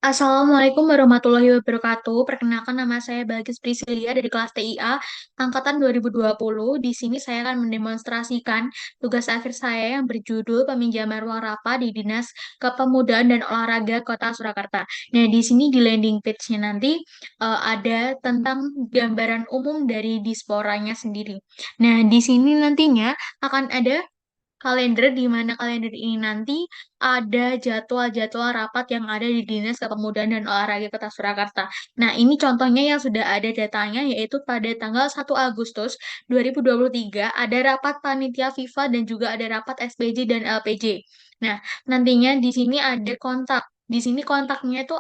Assalamualaikum warahmatullahi wabarakatuh. Perkenalkan nama saya Bagus Priscilia dari kelas TIA angkatan 2020. Di sini saya akan mendemonstrasikan tugas akhir saya yang berjudul peminjaman ruang rapat di Dinas Kepemudaan dan Olahraga Kota Surakarta. Nah, di sini di landing page-nya nanti ada tentang gambaran umum dari disporanya sendiri. Nah, di sini nantinya akan ada kalender di mana kalender ini nanti ada jadwal-jadwal rapat yang ada di Dinas Kepemudaan dan Olahraga Kota Surakarta. Nah, ini contohnya yang sudah ada datanya yaitu pada tanggal 1 Agustus 2023 ada rapat panitia FIFA dan juga ada rapat SPJ dan LPJ. Nah, nantinya di sini ada kontak. Di sini kontaknya itu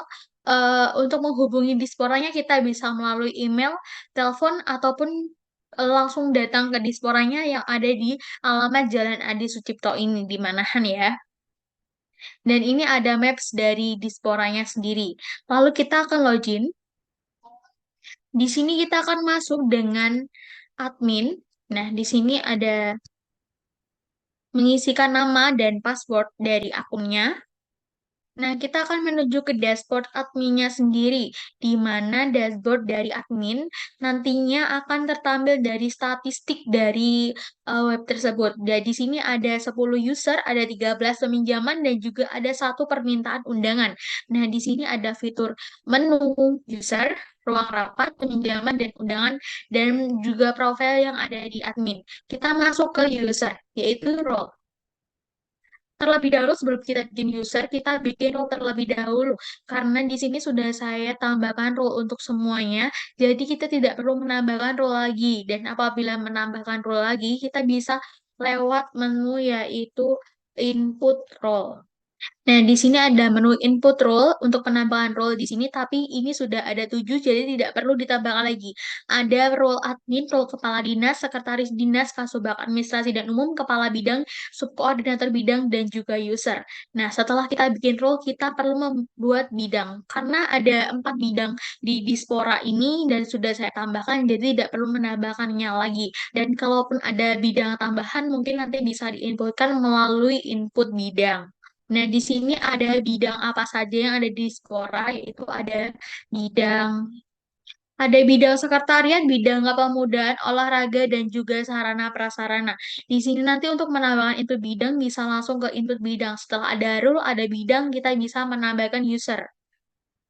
untuk menghubungi disporanya kita bisa melalui email, telepon ataupun langsung datang ke disporanya yang ada di alamat Jalan Adi Sucipto ini di Manahan ya. Dan ini ada maps dari disporanya sendiri. Lalu kita akan login. Di sini kita akan masuk dengan admin. Nah, di sini ada mengisikan nama dan password dari akunnya. Nah, kita akan menuju ke dashboard adminnya sendiri, di mana dashboard dari admin nantinya akan tertampil dari statistik dari web tersebut. Dan di sini ada 10 user, ada 13 peminjaman, dan juga ada satu permintaan undangan. Nah, di sini ada fitur menu user, ruang rapat, peminjaman, dan undangan, dan juga profil yang ada di admin. Kita masuk ke user, yaitu role. Terlebih dahulu sebelum kita bikin user, kita bikin role terlebih dahulu. Karena di sini sudah saya tambahkan role untuk semuanya, jadi kita tidak perlu menambahkan role lagi. Dan apabila menambahkan role lagi, kita bisa lewat menu yaitu input role. Nah, di sini ada menu input role untuk penambahan role di sini, tapi ini sudah ada 7, jadi tidak perlu ditambahkan lagi. Ada role admin, role kepala dinas, sekretaris dinas, kasubag administrasi dan umum, kepala bidang, subkoordinator bidang, dan juga user. Nah, setelah kita bikin role, kita perlu membuat bidang. Karena ada 4 bidang di Dispora ini, dan sudah saya tambahkan, jadi tidak perlu menambahkannya lagi. Dan kalaupun ada bidang tambahan, mungkin nanti bisa diinputkan melalui input bidang. Nah, di sini ada bidang apa saja yang ada di Skora, yaitu bidang bidang sekretariat, bidang kepemudaan, olahraga, dan juga sarana prasarana. Di sini nanti untuk menambahkan input bidang bisa langsung ke input bidang. Setelah ada rule, ada bidang, kita bisa menambahkan user.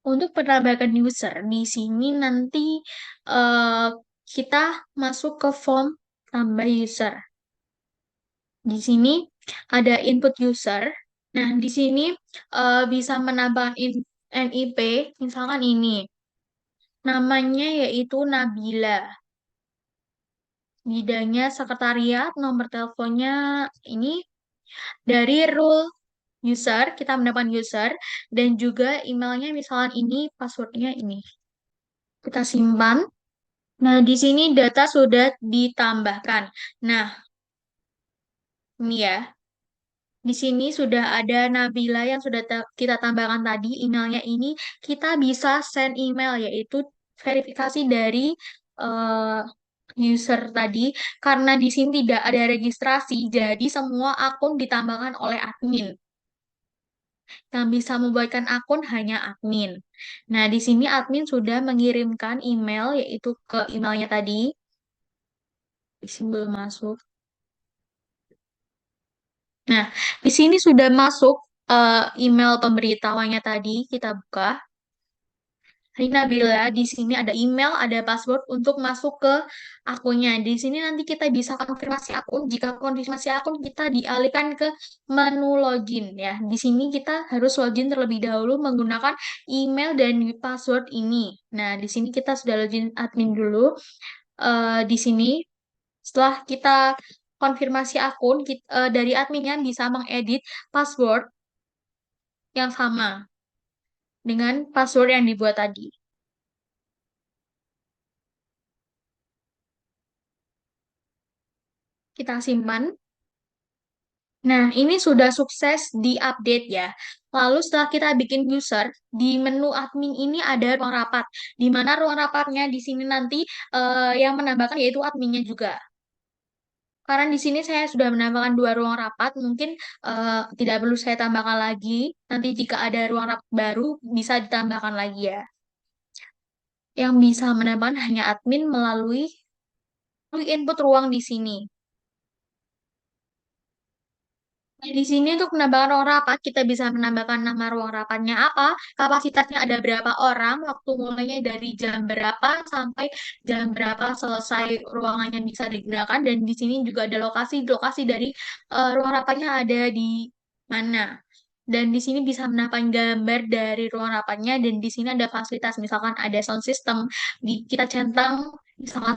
Untuk penambahan user, di sini nanti eh, kita masuk ke form tambah user. Di sini ada input user. Nah, di sini bisa menambah NIP, misalkan ini. Namanya yaitu Nabila. Bidangnya sekretariat, nomor teleponnya ini. Dari rule user, kita mendapatkan user. Dan juga emailnya misalkan ini, passwordnya ini. Kita simpan. Nah, di sini data sudah ditambahkan. Nah, ini ya. Di sini sudah ada Nabila yang sudah kita tambahkan tadi, emailnya ini. Kita bisa send email, yaitu verifikasi dari eh, user tadi. Karena di sini tidak ada registrasi, jadi semua akun ditambahkan oleh admin. Yang bisa membuatkan akun hanya admin. Nah, di sini admin sudah mengirimkan email, yaitu ke emailnya tadi. Di sini belum masuk. Nah, di sini sudah masuk email pemberitahuannya tadi. Kita buka. Hai Nabila, di sini ada email, ada password untuk masuk ke akunnya. Di sini nanti kita bisa konfirmasi akun. Jika konfirmasi akun kita dialihkan ke menu login ya. Di sini kita harus login terlebih dahulu menggunakan email dan password ini. Nah, di sini kita sudah login admin dulu. Di sini setelah kita konfirmasi akun, dari adminnya bisa mengedit password yang sama dengan password yang dibuat tadi. Kita simpan. Nah, ini sudah sukses di-update ya. Lalu setelah kita bikin user, di menu admin ini ada ruang rapat. Di mana ruang rapatnya di sini nanti yang menambahkan yaitu adminnya juga. Karena di sini saya sudah menambahkan dua ruang rapat, mungkin tidak perlu saya tambahkan lagi. Nanti jika ada ruang rapat baru, bisa ditambahkan lagi ya. Yang bisa menambahkan hanya admin melalui input ruang di sini. Nah, di sini untuk menambahkan ruang rapat, kita bisa menambahkan nama ruang rapatnya apa, kapasitasnya ada berapa orang, waktu mulainya dari jam berapa sampai jam berapa selesai ruangannya bisa digunakan, dan di sini juga ada lokasi dari ruang rapatnya ada di mana. Dan di sini bisa menampilkan gambar dari ruang rapatnya dan di sini ada fasilitas misalkan ada sound system kita centang misalkan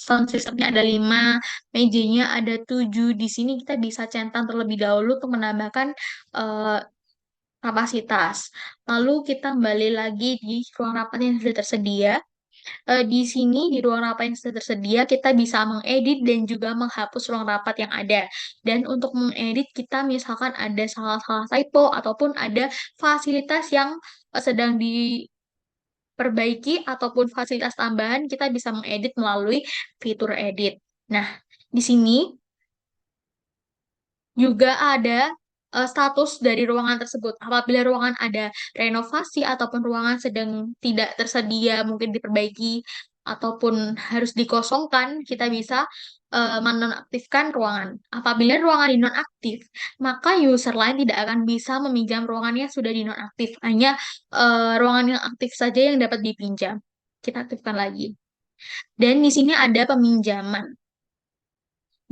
sound systemnya ada 5, mejanya ada 7. Di sini kita bisa centang terlebih dahulu untuk menambahkan eh, kapasitas. Lalu kita kembali lagi di ruang rapat yang sudah tersedia. Di sini di ruang rapat yang sudah tersedia kita bisa mengedit dan juga menghapus ruang rapat yang ada. Dan untuk mengedit kita misalkan ada salah-salah typo ataupun ada fasilitas yang sedang diperbaiki ataupun fasilitas tambahan kita bisa mengedit melalui fitur edit. Nah, di sini juga ada status dari ruangan tersebut. Apabila ruangan ada renovasi ataupun ruangan sedang tidak tersedia, mungkin diperbaiki ataupun harus dikosongkan, kita bisa menonaktifkan ruangan. Apabila ruangan dinonaktif, maka user lain tidak akan bisa meminjam ruangan yang sudah dinonaktif. Hanya ruangan yang aktif saja yang dapat dipinjam. Kita aktifkan lagi. Dan di sini ada peminjaman.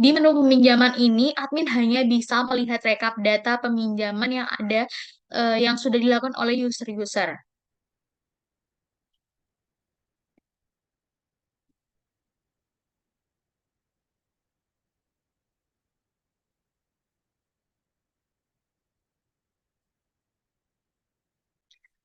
Di menu peminjaman ini, admin hanya bisa melihat rekap data peminjaman yang ada yang sudah dilakukan oleh user-user.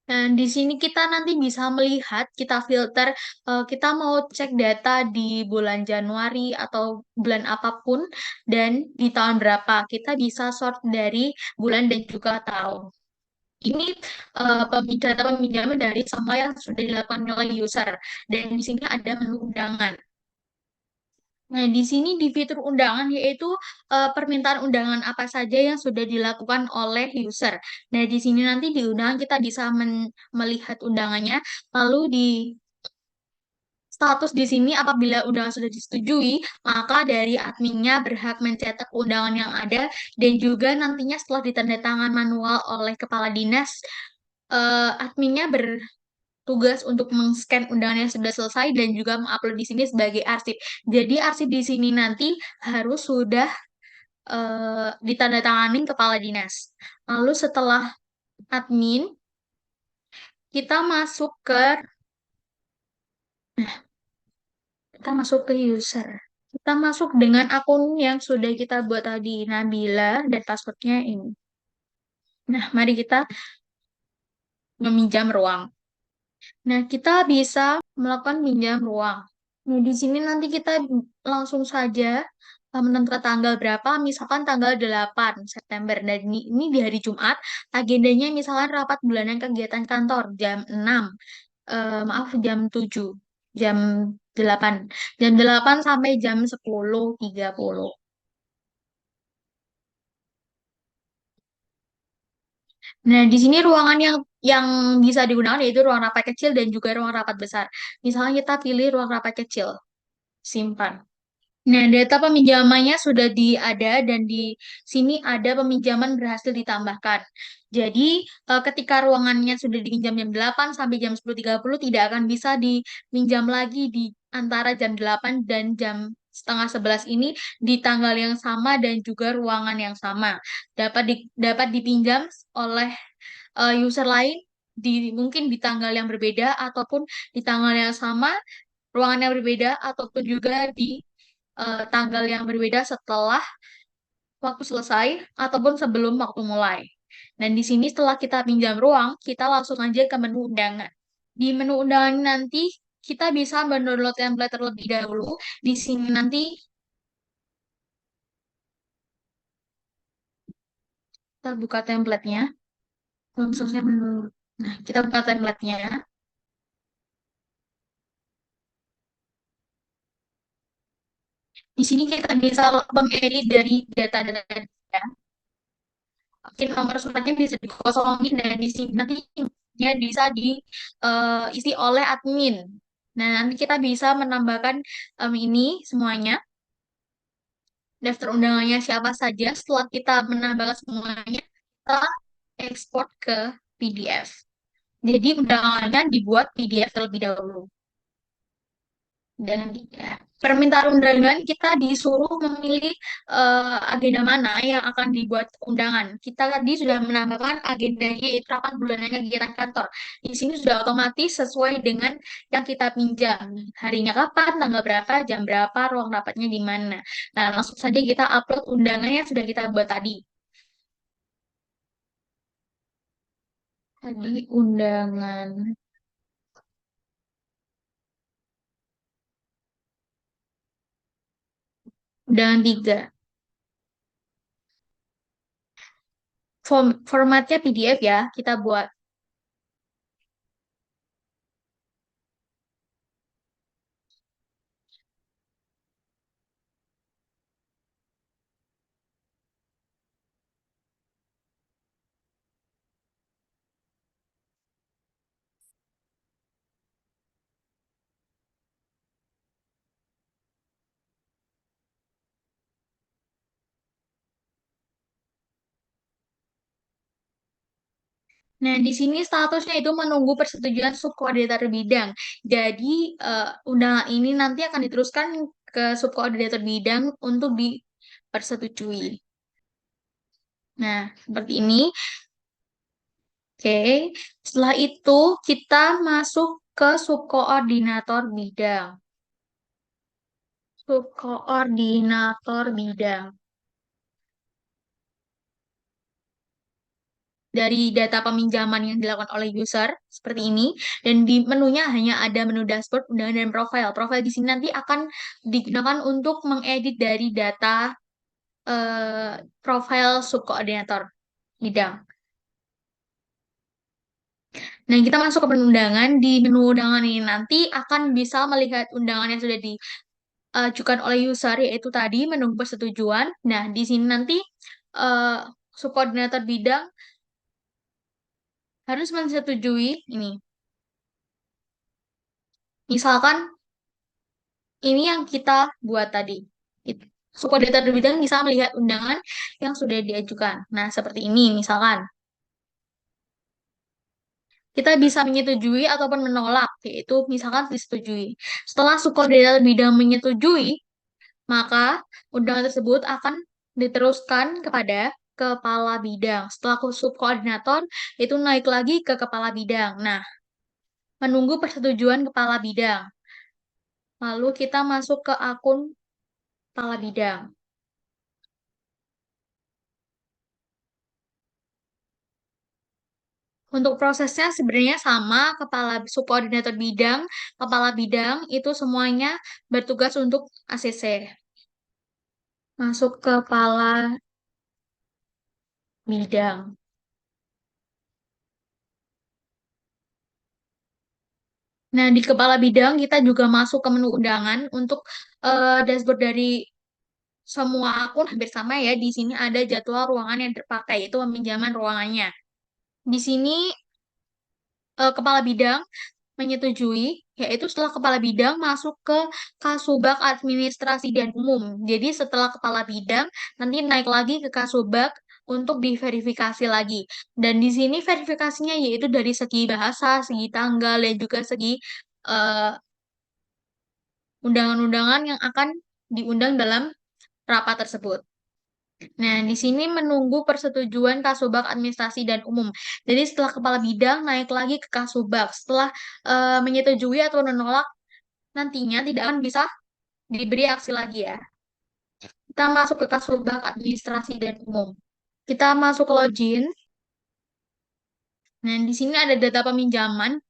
Dan di sini kita nanti bisa melihat, kita filter, kita mau cek data di bulan Januari atau bulan apapun, dan di tahun berapa. Kita bisa sort dari bulan dan juga tahun. Ini data peminjaman dari semua yang sudah dilakukan oleh user. Dan di sini ada menu undangan. Nah, di sini di fitur undangan yaitu permintaan undangan apa saja yang sudah dilakukan oleh user. Nah, di sini nanti di undangan kita bisa melihat undangannya, lalu di status di sini apabila undangan sudah disetujui, maka dari adminnya berhak mencetak undangan yang ada dan juga nantinya setelah ditandatangan manual oleh kepala dinas, adminnya tugas untuk meng-scan undangan yang sudah selesai dan juga mengupload di sini sebagai arsip. Jadi arsip di sini nanti harus sudah ditandatangani kepala dinas. Lalu setelah admin, kita masuk ke kita masuk ke user. Kita masuk dengan akun yang sudah kita buat tadi, Nabila, dan passwordnya ini. Nah, mari kita meminjam ruang. Nah, kita bisa melakukan pinjam ruang. Nah, di sini nanti kita langsung saja menentukan tanggal berapa, misalkan tanggal 8 September. Dan ini di hari Jumat, agendanya misalkan rapat bulanan kegiatan kantor jam 6, maaf jam 8. Jam 8 sampai jam 10.30. Nah, di sini ruangan yang bisa digunakan yaitu ruang rapat kecil dan juga ruang rapat besar. Misalnya kita pilih ruang rapat kecil, simpan. Nah, data peminjamannya sudah ada dan di sini ada peminjaman berhasil ditambahkan. Jadi, ketika ruangannya sudah dipinjam jam 8 sampai jam 10.30 tidak akan bisa dipinjam lagi di antara jam 8 dan jam setengah 11 ini di tanggal yang sama dan juga ruangan yang sama. Dapat dipinjam oleh user lain mungkin di tanggal yang berbeda ataupun di tanggal yang sama, ruangan yang berbeda ataupun juga di tanggal yang berbeda setelah waktu selesai ataupun sebelum waktu mulai. Dan di sini setelah kita pinjam ruang, kita langsung aja ke menu undangan. Di menu undangan nanti kita bisa mendownload template terlebih dahulu. Di sini nanti kita buka templatenya. Khususnya menu. Nah, kita buka templatenya. Di sini kita bisa mengedit dari data-data. Mungkin nomor suratnya bisa dikosongin dan di sini nanti dia bisa diisi oleh admin. Nah, nanti kita bisa menambahkan ini semuanya, daftar undangannya siapa saja. Setelah kita menambahkan semuanya, kita ekspor ke PDF. Jadi undangannya dibuat PDF terlebih dahulu. Dan permintaan undangan kita disuruh memilih agenda mana yang akan dibuat undangan. Kita tadi sudah menambahkan agendanya yaitu rapat bulanan kegiatan kantor. Di sini sudah otomatis sesuai dengan yang kita pinjam. Harinya kapan, tanggal berapa, jam berapa, ruang rapatnya di mana. Nah, langsung saja kita upload undangan yang sudah kita buat tadi. Tadi undangan. Undangan 3. Formatnya PDF ya, kita buat. Nah, di sini statusnya itu menunggu persetujuan subkoordinator bidang. Jadi, undangan ini nanti akan diteruskan ke subkoordinator bidang untuk dipersetujui. Nah, seperti ini. Oke, setelah itu kita masuk ke subkoordinator bidang. Subkoordinator bidang. Dari data peminjaman yang dilakukan oleh user seperti ini, dan di menunya hanya ada menu dashboard, undangan, dan profile. Profile di sini nanti akan digunakan untuk mengedit dari data eh, profile subkoordinator bidang. Nah, kita masuk ke menu undangan. Di menu undangan ini nanti akan bisa melihat undangan yang sudah diajukan oleh user, yaitu tadi menunggu persetujuan. Nah, di sini nanti eh, subkoordinator bidang harus menyetujui ini. Misalkan ini yang kita buat tadi. Subkoordinator bidang bisa melihat undangan yang sudah diajukan. Nah, seperti ini misalkan. Kita bisa menyetujui ataupun menolak, yaitu misalkan disetujui. Setelah subkoordinator bidang menyetujui, maka undangan tersebut akan diteruskan kepada kepala bidang. Setelah subkoordinator, itu naik lagi ke kepala bidang. Nah, menunggu persetujuan kepala bidang. Lalu kita masuk ke akun kepala bidang. Untuk prosesnya sebenarnya sama, kepala subkoordinator bidang, kepala bidang itu semuanya bertugas untuk ACC. Masuk ke kepala bidang. Nah, di kepala bidang kita juga masuk ke menu undangan untuk dashboard dari semua akun hampir sama ya. Di sini ada jadwal ruangan yang terpakai, itu peminjaman ruangannya. Di sini kepala bidang menyetujui, yaitu setelah kepala bidang masuk ke Kasubag Administrasi dan Umum. Jadi setelah kepala bidang, nanti naik lagi ke Kasubag untuk diverifikasi lagi. Dan di sini verifikasinya yaitu dari segi bahasa, segi tanggal, dan juga segi eh, undangan-undangan yang akan diundang dalam rapat tersebut. Nah, di sini menunggu persetujuan Kasubag Administrasi dan Umum. Jadi setelah kepala bidang naik lagi ke Kasubag. Setelah menyetujui atau menolak, nantinya tidak akan bisa diberi aksi lagi ya. Kita masuk ke Kasubag Administrasi dan Umum. Kita masuk ke login. Nah, di sini ada data peminjaman,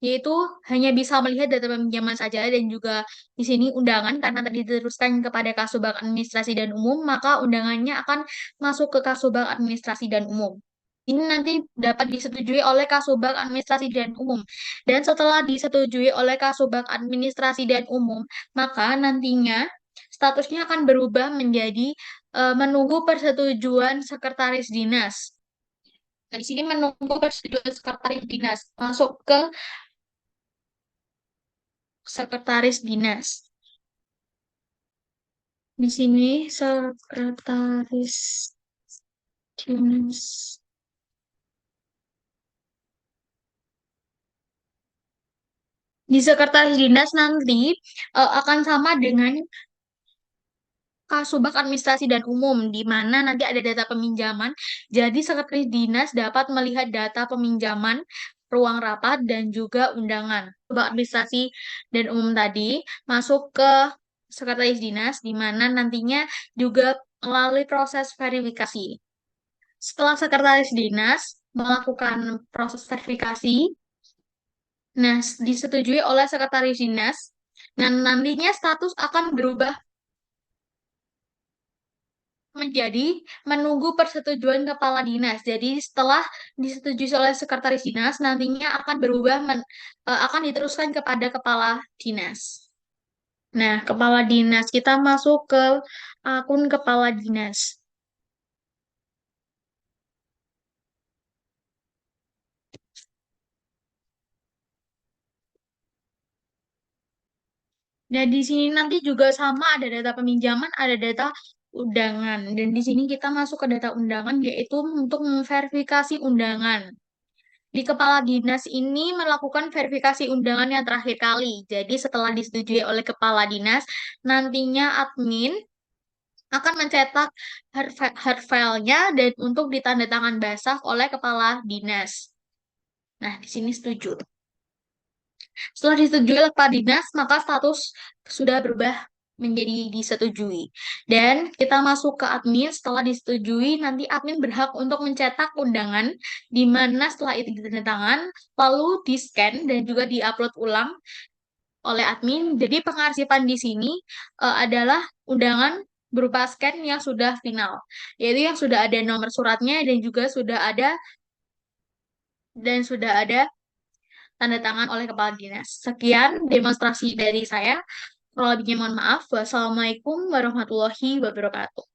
yaitu hanya bisa melihat data peminjaman saja dan juga di sini undangan karena tadi diteruskan kepada Kasubag Administrasi dan Umum, maka undangannya akan masuk ke Kasubag Administrasi dan Umum. Ini nanti dapat disetujui oleh Kasubag Administrasi dan Umum. Dan setelah disetujui oleh Kasubag Administrasi dan Umum, maka nantinya statusnya akan berubah menjadi menunggu persetujuan sekretaris dinas. Nah, di sini menunggu persetujuan sekretaris dinas. Masuk ke sekretaris dinas. Di sini sekretaris dinas. Di sekretaris dinas nanti akan sama dengan Kasubag Administrasi dan Umum, di mana nanti ada data peminjaman. Jadi sekretaris dinas dapat melihat data peminjaman, ruang rapat, dan juga undangan. Kasubag Administrasi dan Umum tadi masuk ke sekretaris dinas, di mana nantinya juga melalui proses verifikasi. Setelah sekretaris dinas melakukan proses verifikasi, nah disetujui oleh sekretaris dinas, dan nantinya status akan berubah menjadi menunggu persetujuan kepala dinas. Jadi setelah disetujui oleh sekretaris dinas, nantinya akan berubah akan diteruskan kepada kepala dinas. Nah, kepala dinas kita masuk ke akun kepala dinas. Dan di sini nanti juga sama ada data peminjaman, ada data undangan. Dan di sini kita masuk ke data undangan yaitu untuk memverifikasi undangan. Di kepala dinas ini melakukan verifikasi undangan yang terakhir kali. Jadi setelah disetujui oleh kepala dinas, nantinya admin akan mencetak hard file-nya dan untuk ditandatangan basah oleh kepala dinas. Nah, di sini setuju. Setelah disetujui oleh kepala dinas, maka status sudah berubah menjadi disetujui. Dan kita masuk ke admin, setelah disetujui, nanti admin berhak untuk mencetak undangan, di mana setelah itu ditandatangan, lalu di-scan dan juga di-upload ulang oleh admin. Jadi pengarsipan di sini adalah undangan berupa scan yang sudah final, yaitu yang sudah ada nomor suratnya dan sudah ada tanda tangan oleh kepala dinas. Sekian demonstrasi dari saya. Kalau lebihnya mohon maaf. Wassalamualaikum warahmatullahi wabarakatuh.